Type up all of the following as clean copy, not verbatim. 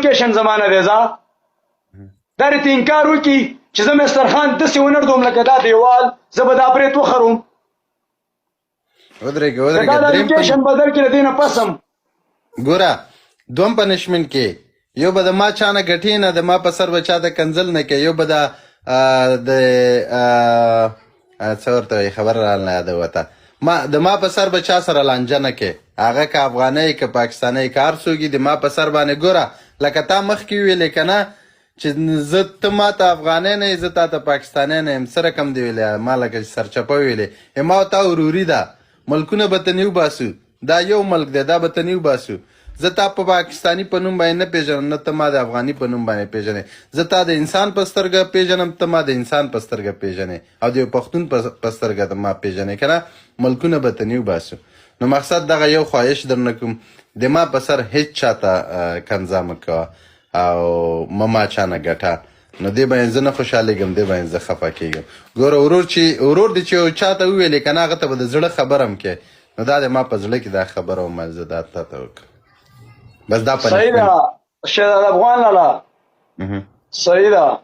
لوکیشن زمانه دی ځه دا رې ته انکار وکړي چې زه مستر خان داسې ونردوم لکه دا دیوال زه به دا برېت وخروم ودرېږه دا د لوکیشن بدل کړي د دې نه پس هم ګوره دوم پنشمنټ کې یو به د ما چا نه ګټې نه د ما په سر به چا د کنځل نه کې یو به د څه ورته وایي خبره رانه یاده وته د ما په سر به چا سره لانجه نه کې هغه که افغانۍ که پاکستانۍ که هر څوک د ما په سر باندې ګوره لکه تا مخکې ویلې که نه چې زه ته ما ته افغانۍ نه یې زه تا ته پاکستانۍ نه یم څه رقم دې ویلې ما لکه سرچپه ویلې ما او تا وروري ده ملکونه به ته نیو باسو دا یو ملک دی دا به ته نیو باسو زه تا په پاکستاني په نوم باندې نه پیژنم نه ته ما د افغاني په نوم باندې پیژنې زه تا د انسان په سترګه پیژنم ته ما د انسان په سترګه پیژنې او د یو پښتون په سترګه ته ما پیژنې که نه ملکونه به ته نیو باسو نو مقصد دغه یو خواهش درنه کوم د ما په سر هیڅ چاته کنځا مه کوه او ما چا نه ګټه نو دې باندې زه نه خوشحالېږم دې باندې زه خفه کېږم ګوره ورور دې چې یو چاته وویلې که نه هغه ته به د زړه خبره هم کې نو دا د ما په زړه کې دا خبره ومه زه دا تا ته وکړم بس دا صحیح ده شهزاد افغان لالا صحیح ده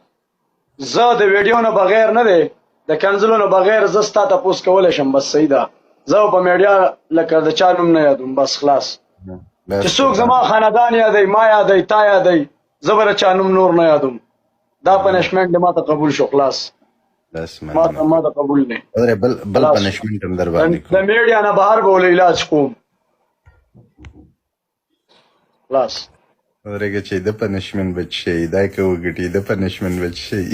زه د ویډیو نه بغیر نه دی د کنځلو نه بغیر زه ستا تپوس کولی شم بس صحیح ده زه په میډیا لکه د چا نوم نه یادوم بس خلاص چې څوک زما خاندان یادوي ما یادوي تا یادوي زه به د چا نوم نور نه یادوم دا پنشمنټ د ما ته قبول شو خلاص ما ته قبول دی بل پنشمنټ هم در باندې د میډیا نه بهر به ولې علاج کوم خلاص ودرېږه چې د پنشمنټ به څه شي دا که وګټي د پنشمنټ به څه شي